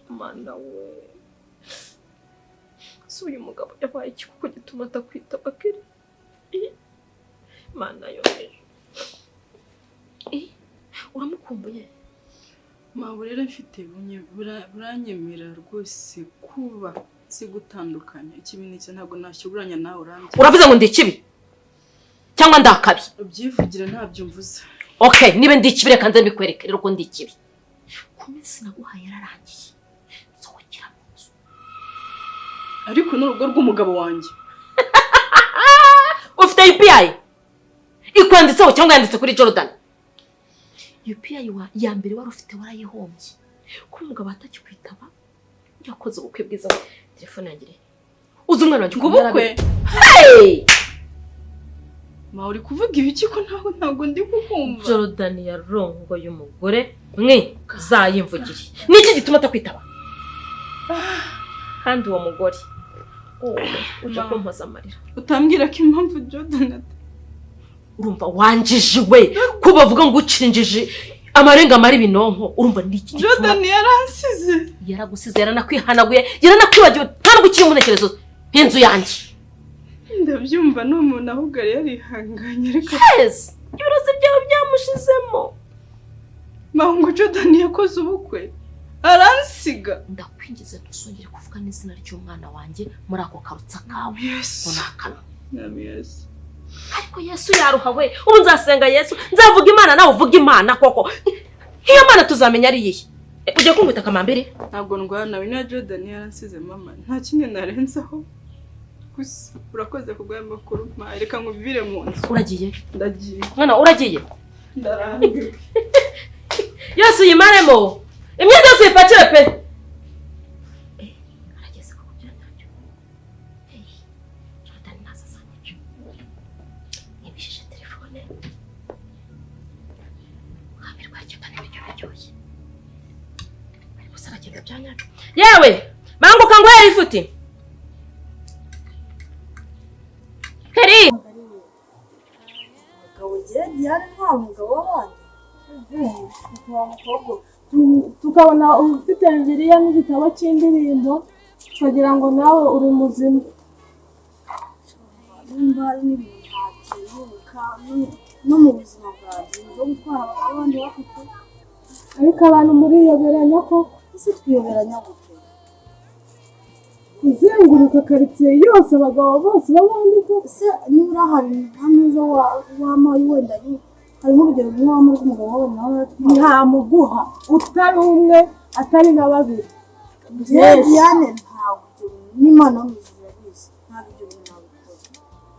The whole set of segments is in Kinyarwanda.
Mana we. So uyu mugabo yabaye iki kuko gituma atakwitaba kiri? Mana yoheje. Uramukumbuye? Mawe rero mfite buranyemera rwose kuba si gutandukanya ikimenyetso ntabwo nashyuguranya nawe urambye. Uravuze ngo ndi kibi cyangwa ndakabi? Ubyivugira ntabyo mvuze. Okay, nibe ndi kibi reka nze mbikwereke rero ko ndi kibi. Kumesi naguhaye yararangiye. Sokira mu nzu. Ariko n'urugo rw'umugabo wanjye. Ufite UPI? Ikwanditseho cyangwa yanditse kuri Jordan? UPI ya mbere wari ufite warayihombye. Ko umugabo atakikwitaba yakoze ubukwe bwiza telefone yangire. Uzi umwana wanjye ubukwe. Hey! Ma uri kuvuga ibiki ko ntabwo ndi kukumva. Jordan yarongo y'umugore mwe zayimvugiri. Niki gituma atakwitaba? Kandi uwo mugore uje kumpoza amarira. Utambwira ko impamvu Jordan urumva wanjijiwe ko bavuga ngo ucinjije amarenga mari binonko urumva ndiki Jordan yaransize yaragusize yaranakwihanaguye yaranakwibagiwe ntabwo ukiri umunekerezo nk'inzu yanjye ndabyumva n'umuntu ahubwo yarihanganye ariko yes ibirozi byawe byamushizemo mahungu Jordan yakoze ubukwe aransiga ndakwingize tusongere kuvuga n'izina ry'umwana wanjye muri ako karutsa kawe unakana yes ariko Yesu yaruhawe ubu nzasenga Yesu nzavuga Imana nawe uvuga Imana koko iyo Mana tuzamenya ari yihe uje kumbita kamambere ntabwo ndwana na Jordan yaransize mama nta kindi narenzaho gusa urakoze kugwa makuru reka nkubire mu nzu uragiye ndagiye mwana uragiye ndarangiye Yesu yimaremo imyenda yose ipakire pe arageze ko kugira nacyo Jordan naza sanyico nibishije telefone kabirwa cyane n'ibyo biryoshye ariko saragenda byanyacu yewe manguka ngo yayifuti Keri mugabo Diane nta mugabo w'abandi tukabona ufite Bibiliya n'igitabo cy'indirimbo kugira ngo nawe uri muzima nimba ari n'ibintu hatibuka no mu buzima bwawe zo gutwara abandi bafite ariko abantu muri yoberanya ko isi twiyoberanya gute kuzenguruka karitsiye yose abagabo bose babandi ko se niba hari ntameza wamaye wenda harimo urugero rw'umwami rw'umugabo wawe nawe ntamuguha utari umwe atari na babiri Diane ntabwo n'Imana y'umujura bizi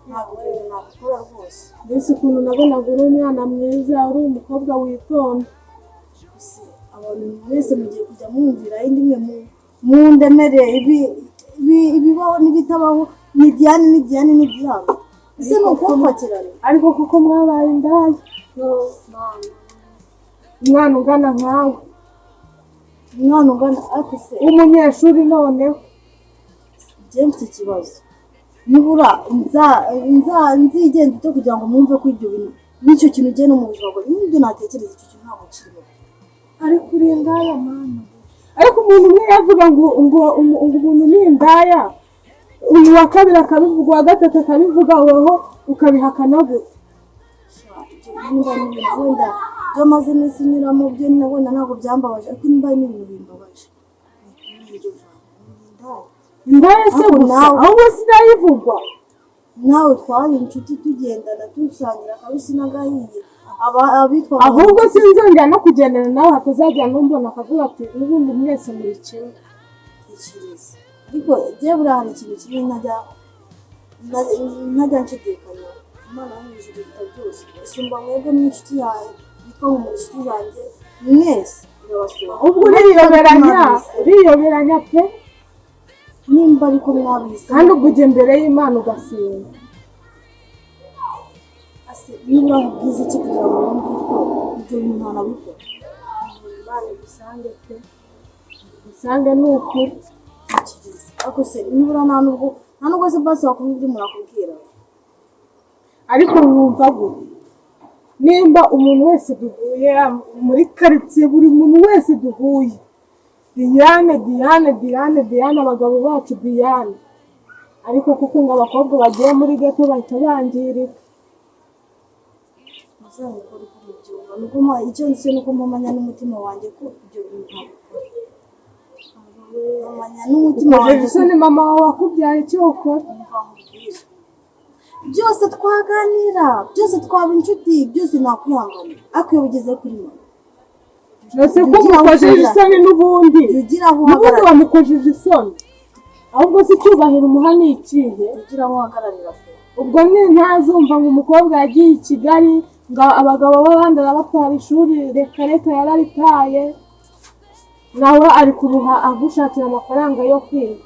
ntabwo nabikora rwose mbese ukuntu nabonaga uri umwana mwiza uri umukobwa witonda abantu mwese mugiye kujya mwumvira indi mwe mundemere ibibaho n'ibitabaho ni Diane n'ibyabo ese ni ukumfatirana ariko kuko mwabaye indaya umwana ungana nkawe ati se umunyeshuri noneho James ikibazo nibura nzigenza icyo kugira ngo mwumve ko ibyo bintu n'icyo kintu ugiye no mu buzima bwawe n'ibyo natekereza icyo kintu ntabwo kirimo ariko uri indaya mama ariko umuntu umwe yavuga ngo umuntu ni indaya uyu wa kabiri akabivuga uwa gatatu akabivuga weho ukabihakana gute wenda byo maze iminsi nyuramo byo wenda ntabwo byambabaje ariko nimba ari n'ibintu bimbabaje indaya se gusa ahubwo sinayivugwa nawe twari inshuti tugendana dusangira akabisi n'agahiye abitwa ahubwo sinzongera no kugendana nawe hatazajya numbona akavuga ati n'ubundi mwese muri kimwe ikirezi ariko jewe buriya hari ikintu kimwe ntajya nshidikanya Imana y'umwijuru ibita byose isumba mwebwe n'inshuti yawe yitwa mu inshuti zanjye mwese irabasura ahubwo uriyoberanya pe nimba ariko mwabise kandi ubwo ujya imbere y'Imana ugasenga niba ubwiza iki kugira ngo wumve ko ibyo bintu ntanabikora Imana igusange pe usange ni ukuri ariko se nibura nta nubwo se basi wakumva ibyo murakubwira ariko wumva gute nimba umuntu wese duhuye muri karitsiye buri muntu wese duhuye Diane abagabo bacu Diane ariko kuko ngo abakobwa bagiye muri gato bahita bangirika muzabikora uko mubyumva nuko icyo nzi nuko mpamanya n'umutima wanjye ko ibyo bintu mpamanya n'umutima wanjye ko ni mama wawe wakubyaye icyo ukora byose twaganira byose twaba inshuti byose nakwihanganira ariko iyo bigeze kuri mama ese ko mukojeje isoni n'ubundi bamukojeje isoni ahubwo si cyubahira umuhani ikihe ugira aho uhagararira ubwo ntazumva ngo umukobwa yagiye i Kigali ngo abagabo b'abandi arabatwara ishuri reka yararitaye nawe ari kuruha agushakira amafaranga yo kwiga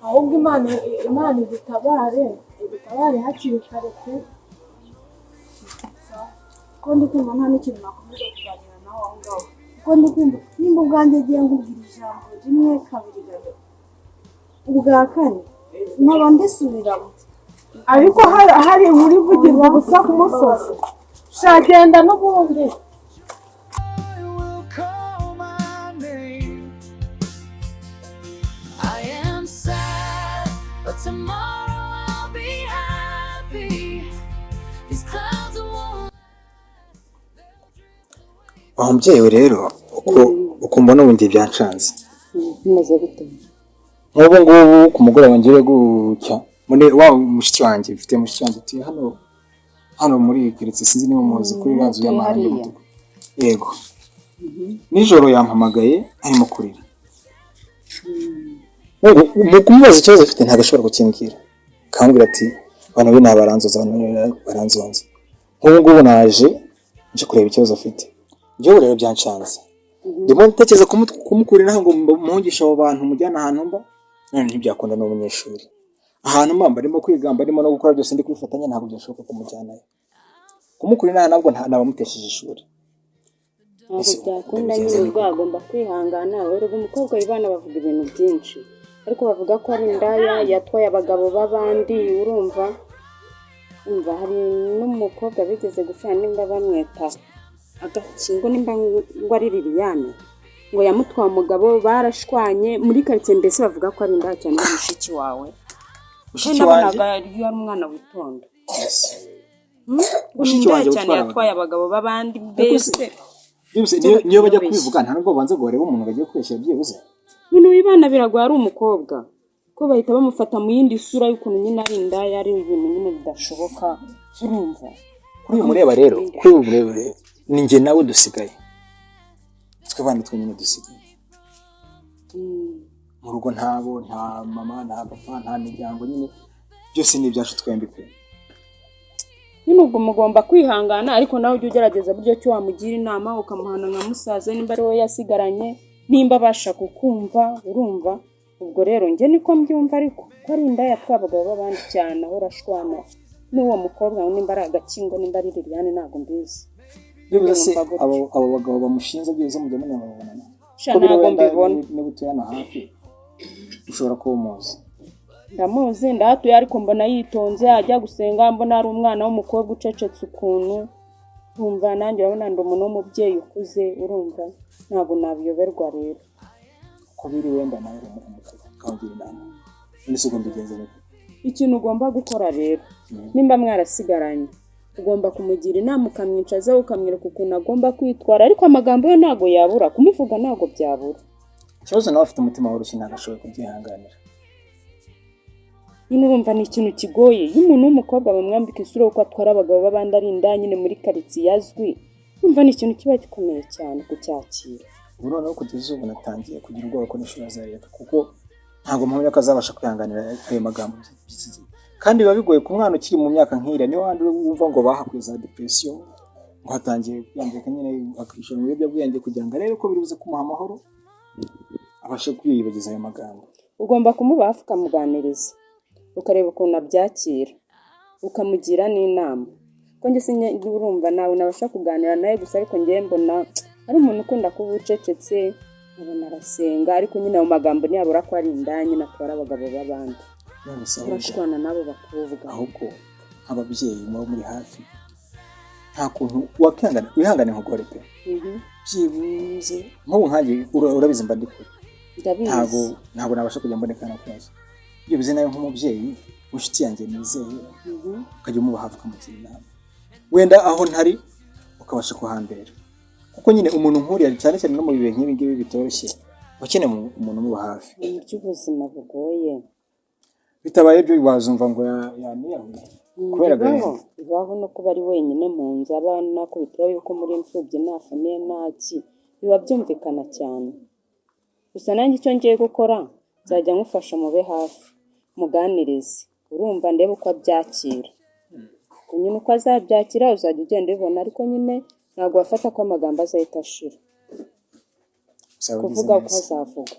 ahubwo imana idutabare hakiri kare pe ko ndi kumva nta n'ikintu nakomeza kuganira nawe aho ngaho ko ndi kumva nimba ubwanjye agiye nkubwira ijambo rimwe kabiri gatatu ubwa kane nkaba ndisubiramo ariko hari inkuru ivugirwa gusa ku musozi shagenda n'ubundi wa mubyeyi rero uko mbona ubundi byancanze bimaze gute nk'ubu ngubu ku mugoroba ngiye gucya muri wa mushiki wanjye mfite mushiki wanjye tuye hano muri keretse sinzi niba muzi kuri ranzu y'amahanga y'umutuku yego nijoro yampamagaye arimo kurira mu kumubaza ikibazo afite ntabwo ashobora kukimbwira kambwira ati abantu be nabaranzoza baranzonze nk'ubu ngubu naje nje kureba ikibazo afite njyewe rero byancanze ndimo ntekereza kumukurira ngo muhungisha abo bantu mujyana ahantu mba none ntibyakunda n'umunyeshuri ahantu mba barimo kwiga barimo no gukora byose ndi kwifatanya ntabwo byashoboka kumujyanayo kumukurira ntabwo nabamutesheje ishuri ntabwo byakunda nyine bagomba kwihangana rero umukobwa w'ibana bavuga ibintu byinshi ariko bavuga ko ari indaya yatwaye abagabo b'abandi urumva hari n'umukobwa bigeze gucana nimba bamweta agakingo nimba ngo ari Liliane ngo yamutwaye umugabo barashwanye muri quartier mbese bavuga ko ari indaya cyane mushiki wawe nabonaga iyo ari umwana witonda mushiki wanjye cyane yatwaye abagabo b'abandi mbese niyo bajya kubivuga nta nubwo banze ngo barebe umuntu bagiye kweshyira byibuze ibintu bibana biragoye ari umukobwa ko bahita bamufata mu yindi sura y'ukuntu nyine ari indaya ari ibintu nyine bidashoboka urumva kuri uyu mureba rero ni njye nawe dusigaye twe bandi twenyine dusigaye mu rugo nta mama nta papa nta miryango nyine byose ni ibyacu twembi pe nyine ubwo mugomba kwihangana ariko nawe ujye ugerageza buryo cyo wamugira inama ukamuhana nka musaza nimba ari we yasigaranye nimba abasha kukumva urumva ubwo rero njye niko mbyumva ariko ko ari indaya twabagabo b'abandi cyane aho urashwana n'uwo mukobwa nimba ari agakingo nimba ari Liliane ntabwo mbizi byose abo bagabo bamushinze byose mujya munababonana ntabwo mbibona niba utuyana hafi ushobora kuba umuzi ndamuzi ndahatuye ariko mbona yitonze ajya gusenga mbona ari umwana w'umukobwa ucecetse ukuntu urumva nanjye urabona ndi umuntu w'umubyeyi ukuze urumva ntabwo nabiyoberwa rero ko biri wenda nawe ukamugira inama none se ugomba kugenza neza ikintu ugomba gukora rero nimba mwarasigaranye ugomba kumugira inama ukamwicaza ukamwereka ukuntu agomba kwitwara ariko amagambo yo ntabwo yabura kumuvuga ntabwo byabura ikibazo nawe afite umutima woroshye ntabwo ashoboye kubyihanganira nyine urumva ni ikintu kigoye iyo umuntu w'umukobwa bamwambika isura uko atwara abagabo b'abandi ari indaya nyine muri karitsiye azwi urumva ni ikintu kiba gikomeye cyane kucyakira ubu noneho kugeza ubu natangiye kugira ubwoba ko n'ishuri azareka kuko ntabwo mpamya ko azabasha kwihanganira ayo magambo by'iki gihe kandi biba bigoye ku mwana ukiri mu myaka nk'iriya niyo wandi wumva ngo bahakuye za depression ngo hatangiye kwiyambika nyine akishora mu biyobyabwenge kugira ngo arebe ko biruze kumuha amahoro abashe kwiyibagiza ayo magambo ugomba kumuba hafi ukamuganiriza ukareba ukuntu abyakira ukamugira n'inama ko njye sinye urumva nawe nabasha kuganira nawe gusa ariko njye mbona ari umuntu ukunda kuba ucecetse abona arasenga ariko nyine mu magambo ntiyabura ko ari indaya nyine atwara abagabo b'abandi urashwana nabo bakubwa ahubwo ababyeyi muba muri hafi nta kuntu wakihangana wihangane nk'ugore pe byibuze nk'ubu nkanjye urabizi mba ndi kure ntabwo nabasha kujya mbonekana kwezi byibuze nayo nk'umubyeyi inshuti yanjye nizeye ukajya umuba hafi ukamugira inama wenda aho ntari ukabasha kuhambera kuko nyine umuntu nk'uriya cyane cyane no mu bihe nk'ibi ngibi bitoroshye ukeneye umuntu umuba hafi by'ubuzima bugoye bitabaye ibyo wazumva ngo yaniyahuye kubera gahe bibaho no kuba ari wenyine mu nzu abana kubitiraho yuko muri imfubyi nta famiye ntaki biba byumvikana cyane gusa nanjye icyo ngiye gukora nzajya nkufasha mube hafi muganirize urumva ndebe uko abyakira nyine uko azabyakira uzajya ugenda ubibona ariko nyine ntabwo wafata ko amagambo azahita ashira kuvuga uko azavuga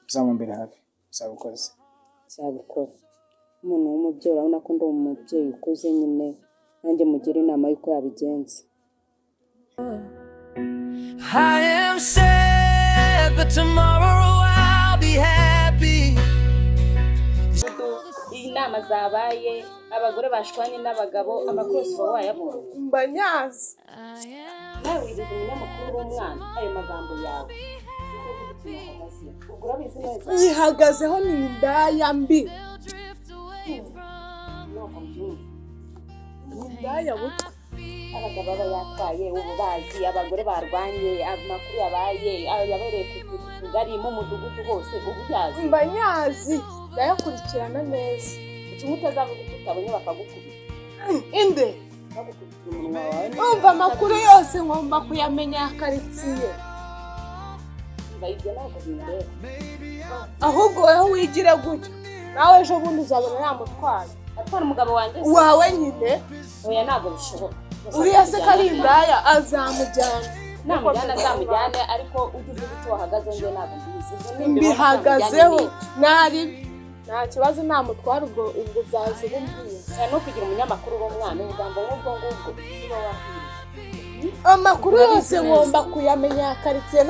uzamumbere hafi uzabukoze zabikora umuntu w'umubyeyi urabona ko ndi umubyeyi ukuze nyine nanjye mugira inama y'uko yabigenza I am sad but tomorrow I'll be happy. Inama zabaye abagore bashwanye n'abagabo amakuru yose uba wayabona mba nyazi nawe wibuka umunyamakuru w'umwana ayo magambo yawe urabizi neza yihagazeho ni indaya mbi indaya buto abagabo baba yatwaye ububazi abagore barwanye amakuru yabaye yabereye ku Kigali mu mudugudu hose ubuyazi mba nyazi ndayakurikirana neza kimwe utazavuga ko utabonye bakagukubita inde bagukubita umunwa wawe umva amakuru yose ngomba kuyamenya ya karitsiye ibyo ntabwo bindeba ahubwo wowe wigire gutyo nawe ejo bundi uzabona yamutwara atwara umugabo wanjye wawe nyine oya ntabwo bishoboka uriya se kari indaya azamujyana namujyana azamujyane ariko ugize icyo wahagaze njye ntabwo mbizi mbihagazeho nari nta kibazo namutwara ubwo uzaza ubumbwiye no kugira umunyamakuru w'umwana ubugambo nk'ubwo ngubwo uba wahiriye amakuru yose ngomba kuyamenya ya karitsiye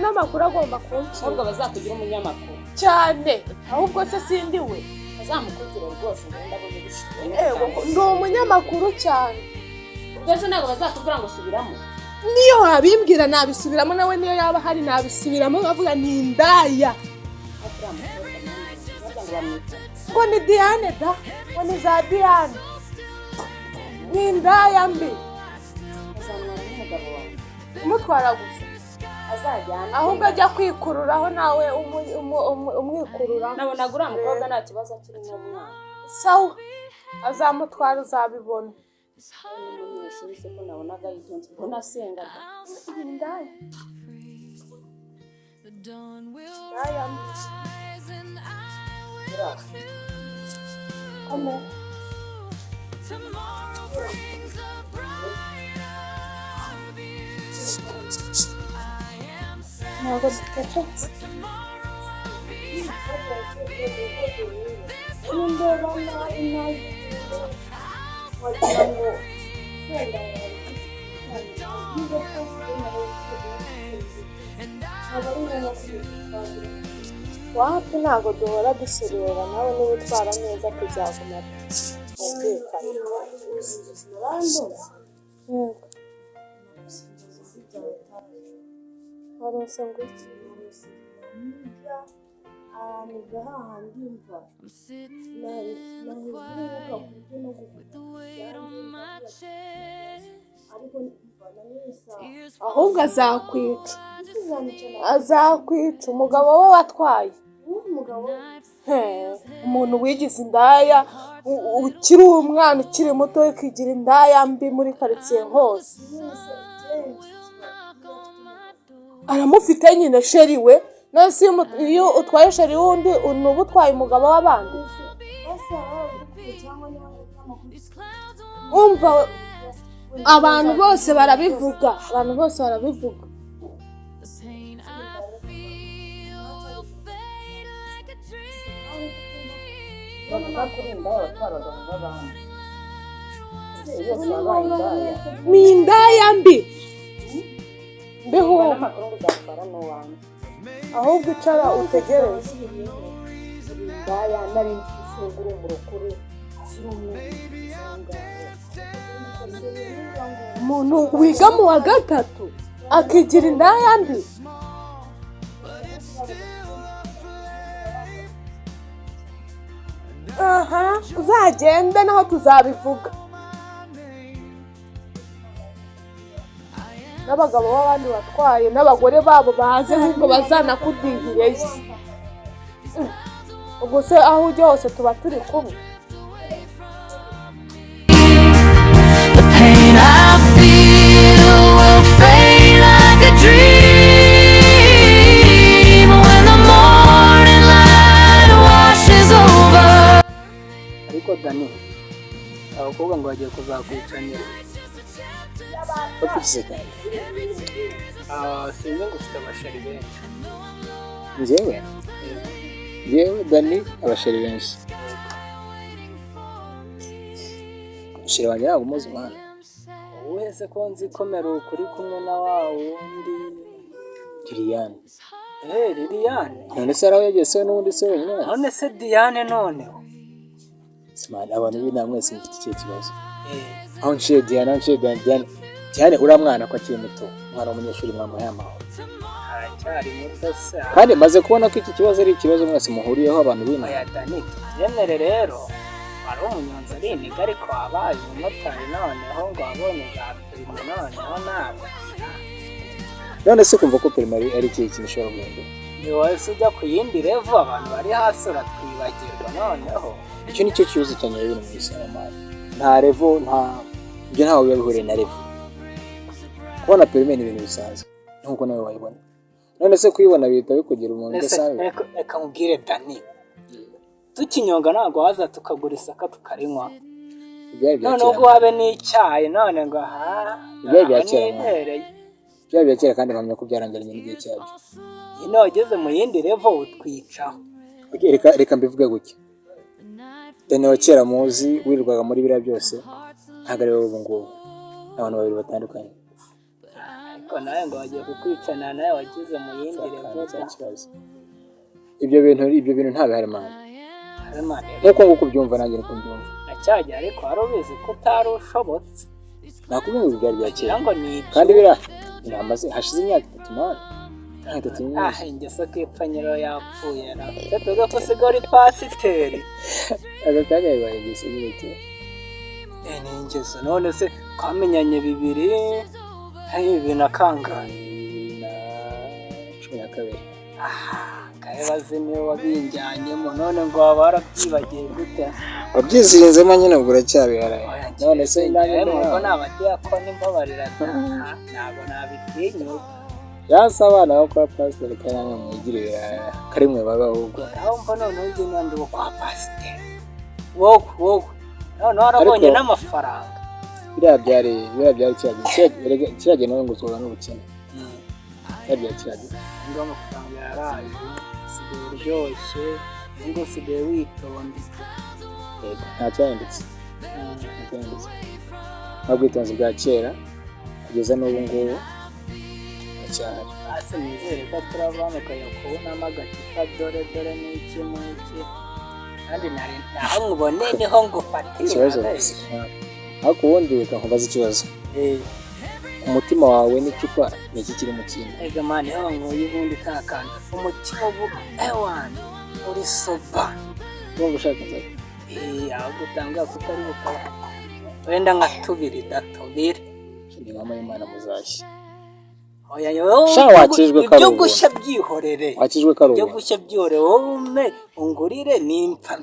n'amakuru agomba kunshira ahubwo bazakugira umunyamakuru cyane ahubwo se sindi we bazamukugire rwose ngenda abone bishimye ndi umunyamakuru cyane ejo ntabwo bazakubwira ngo subiramo niyo wabimbwira nabisubiramo nawe niyo yaba hari nabisubiramo nkavuga ni indaya ngo ni Diane da ngo ni za Diane ni indaya mbi azamwana n'umugabo wawe umutwara gusa azajyana ahubwo ajya kwikururaho nawe umwikurura nabonaga uriya mukobwa nta kibazo akiri n'umwana sawa azamutwara uzabibona n'umunyeshuri se ko nabonaga yitonze ko nasengaga indaya ntabwo dutacatse indeba inazi wagira ngo wapi ntabwo duhora duserera nawe niba utwara neza tuzaguma ubwikane warose ngo iki araniga hahandi mva ahubwo azakwica umugabo we watwaye umuntu wigize indaya ukiri umwana ukiri muto ukigira indaya mbi muri karitsiye hose aramufite nyine sheri we nose iyo utwaye sheri wundi uba utwaye umugabo w'abandi umva abantu bose barabivuga bavuga kuri indaya batwaraga mu babana yose wabaye indaya ni indaya mbi mbeho amakuru ngo uzatwara n'uwanjye ahubwo icara utegereze indaya nari mfise uri umurokore kiri umwe sangaye umuntu wiga mu wa gatatu akigira indaya mbi. Aha, uzagende naho tuzabivuga. N'abagabo b'abandi batwaye n'abagore babo baze ahubwo bazanakudihireyo. Ubwo se aho ujya hose tuba turi kumwe. The pain I feel will fade like a dream when the morning light washes over. Ariko Dani, abakobwa ngo bagiye kuzakwicanira. bapfutse kandi Sinzi ngo ufite abashari benshi. njyewe Dani abasheri benshi. Sheri wanjye ntabwo umuzi umwana. Wowe se ko nzi komera ukuri kumwe na wa wundi Liliane. Liliane. None se araho yagiye se n'ubundi se wenyine? None se Diane noneho. Simana abantu b'inama mwese mufite ikihe kibazo? Aho nciye Diane, Diane uriya mwana ko akiri muto, umwana w'umunyeshuri mwamuhaye amahoro. Aracyari muto se. Kandi maze kubona ko iki kibazo ari ikibazo mwese muhuriyeho abantu b'inama. Oya Dani, tubyemere rero. Wari umunyonzi ari iniga ariko wabaye umumotari noneho ngo wabonye za Pelli noneho nawe. None se kumva ko Pelli ari ikihe kintu ushobora guhindura? Ni wowe se ujya ku yindi revo abantu bari hasi uratwibagirwa noneho. Icyo nicyo kibazo cyane rero mu Islam. Nta revo ibyo ntawe biba bihuriye na revo. Kubona Pelli ni ibintu bisanzwe nkuko nawe wayibona. None se kuyibona bihita bikugira umuntu udasanzwe. Reka mubwire Dani, tukinyonga ntabwo waza tukagura isaka tukarinywa. None ubwo wabe n'icyayi none ngo ibyayi bya kera. Ibyayi bya kera kandi mpamya ko byarangiranye n'igihe cyabyo. Ino wageze mu yindi revo utwicaho. Reka mbivuge gutya. Dani wa kera muzi wirirwaga muri biriya byose ntabwo ari wowe ubu ngubu. Abantu babiri batandukanye. Ariko nawe ngo wagiye kukwicana nawe wagize mu yindi revo kibazo. Ibyo bintu ntabihari mana. Nkuko nguko ubyumva nanjye niko mbyumva. Nacyajya ariko wari ubizi ko utari ushobotse. Nakubwiye ngo ibyari bya kera. Kandi biramaze hashize imyaka 3 mana. Ingeso k'ipfanyiro yapfuye na tuvuga ko sigori pasiteri. Agakanya bibaye ingeso y'ibiti. Ni ingeso none se twamenyanye 2000 na kangahe na 12. Kabaze niwe wabinjyanyemo none ngo waba warabyibagiye gute? Wabyizirinzemo nyine ubwo uracyabiharaye. None se nanjye ngo n'abadiyakoni mbabarira ntabwo nabitinyuka. Yasa abana bo kwa pasiteri kandi mwigirira karimwe baba ahubwo. Aho mva none uje n'andi wo kwa pasiteri. Wowe none warabonye n'amafaranga. Biriya byari kirage nawe ngo uzoga n'ubukene. Biriya kirage. Ngo amafaranga yaraje sigaye uryoshye ngo sigaye witonda. Nta cyahindutse. Ubwitonzi bwa kera kugeza n'ubu ngubu cyahari. Ase nizere ko turabana ukayakubona amagacupa dore n'iki kandi naho mubone niho ngo fatire ikibazo. Ariko ubundi reka nkubaze ikibazo. Umutima wawe n'icupa ni iki kiri mu kintu? Ega mani aho ngo yubundi kakanda umutima uvuga ewana uri soba ngo ushaka nzaka. Aho gutanga kutari bukaba wenda nka 2 datobire ni mama y'Imana muzashye. Oya yo wakijwe karugo. Ibyo gushya byihorere. Wakijwe karugo. Ibyo gushya byihorere wowe ungurire nimpa.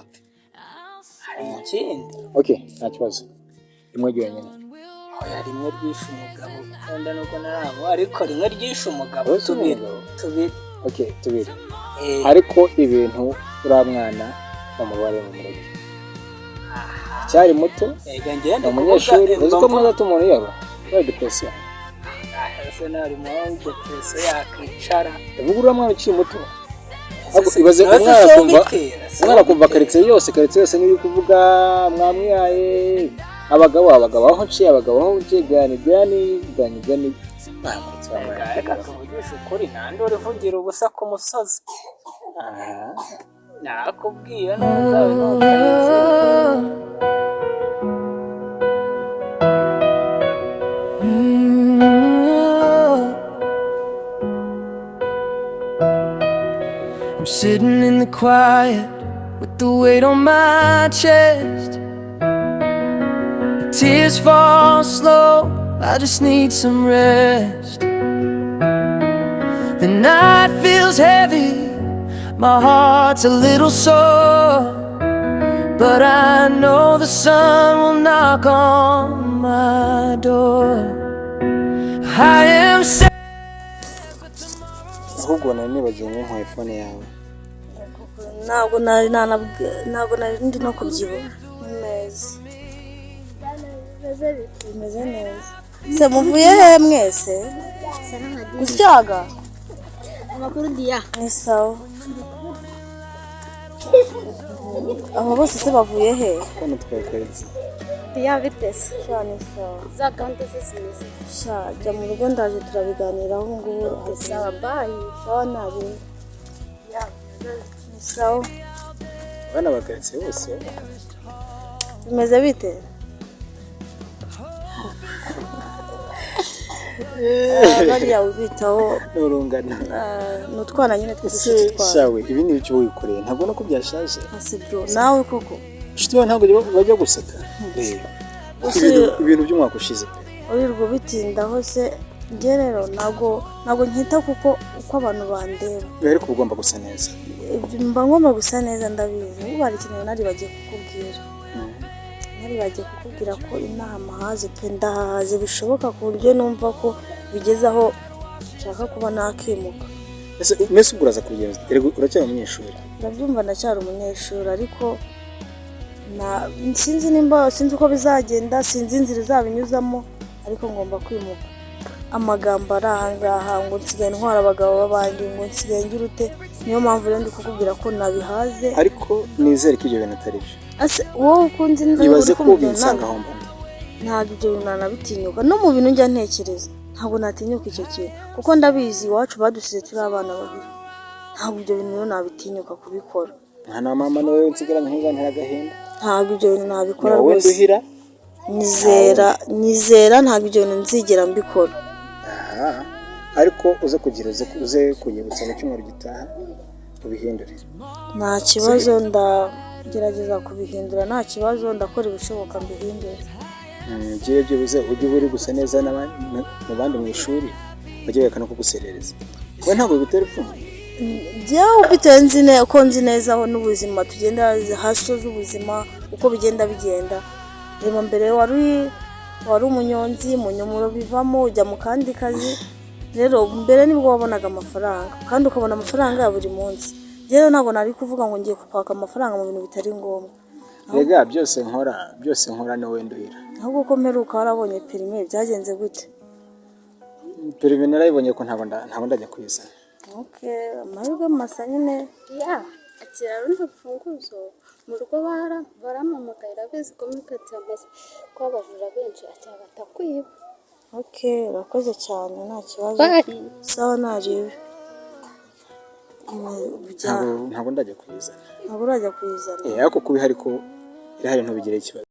Hari ikindi. Okay, nta kibazo. Imwe ryonyine. Oya rimwe ryishe umugabo kandi nuko narabo ariko rimwe ryishe umugabo tubiri. Okay, tubiri. Ariko ibintu uramwana bamubare mu murege. Cyari muto. Ega ngende umunyeshuri uziko mwaza tumuntu yaba. Bari depression. Senari mu depression yakwicara. Uvuga uramwana ukiri muto. Ibaze umwana kumva karitsiye yose n'iri kuvuga mwamwihaye abagabo aho nciye aho nciye gani reka tuvugishe ukuri ntandi urivugira ubusa ku musozi. Nakubwiye neza we sitting in the quiet with the weight on my chest. The tears fall slow, I just need some rest. The night feels heavy, my heart's a little sore, but I know the sun will knock on my door. I am sad. ahubwo nari nibagiwe nko iPhone yawe. ntabwo nari ndi no kubyibuha neza bimeze neza se muvuye he mwese gusyaga amakuru diya ni sawa aba bose se bavuye he Hano twakweretse. diya bitese cyane sawa za gahunda ze zimeze sha jya mu rugo ndaje turabiganiraho ngubu sawa bayi sawa nabi ni sawa Bana bakaretse bose. bimeze bite bariya wibitaho N'urungano. n'utwana nyine twese twitwara Shawe ibi ni ibyo wikoreye ntabwo no kubyashaje. ase bro nawe koko Inshuti yawe ntabwo bajya guseka. Ibintu by'umwaka ushize pe. urirwo bitindaho se njye rero ntabwo nkita kuko uko abantu bandeba Ariko ugomba gusa neza. mba ngomba gusa neza ndabizi ubu hari ikintu nari bagiye kukubwira nari bagiye kukubwira ko inama haze pe ndahaze bishoboka ku buryo numva ko bigeze aho nshaka kuba nakimuka Ese uraza kubigenza. Uracyari umunyeshuri. ndabyumva ndacyari umunyeshuri ariko sinzi uko bizagenda sinzi inzira izabinyuzamo ariko ngomba kwimuka amagambo ari ahangaha ngo nsigaye ntwara abagabo b'abandi ngo nsigaye ngira ute niyo mpamvu rero ndi kukubwira ko nabihaze Ariko nizere ko ibyo bintu atari byo. wowe ukunze Ibaze ko ubinsanga aho mbona. ntabwo ibyo bintu nanabitinyuka no mu bintu njya ntekereza ntabwo natinyuka icyo kintu kuko ndabizi iwacu badusize turi abana babiri ntabwo ibyo bintu rero nabitinyuka kubikora Nta na mama nawe nsigaranye nk'uzantera agahinda. ntabwo ibyo bintu nabikora Wowe rwose nduhira. nizera ntabwo ibyo bintu nzigera mbikora Ariko uze kunyibutsa mu cyumweru gitaha ubihindure. nta kibazo ndagerageza kubihindura nta kibazo ndakora ibishoboka mbihindure Ngiye byibuze ujye uri gusa neza mu bandi mu ishuri bajye berekana ko guserereza. Wowe ntabwo bigutera ipfunwe. byawe bitewe uko nzi neza aho n'ubuzima tugenda hasi z'ubuzima uko bigenda bigenda reba mbere wari umunyonzi mu nyumuro bivamo ujya mu kandi kazi rero mbere nibwo wabonaga amafaranga kandi ukabona amafaranga ya buri munsi rero ntabwo nari kuvuga ngo ngiye kwaka amafaranga mu bintu bitari ngombwa Rega byose nkora ni wowe nduhira. ahubwo ko mperuka warabonye perime byagenze gute Perime narayibonye ko ntabwo ndajya kwizana. amahirwe masa nyine ya akira rundi rufunguzo mu rugo baramamagaye urabizi ko muri karitsiye amaze kuba abajura benshi akira batakwiba urakoze cyane nta kibazo sawa nariwe Ntabwo ndajya kwizana. ntabwo urajya kuyizana Ariko kuba ihari ko irahari ntubigire ikibazo.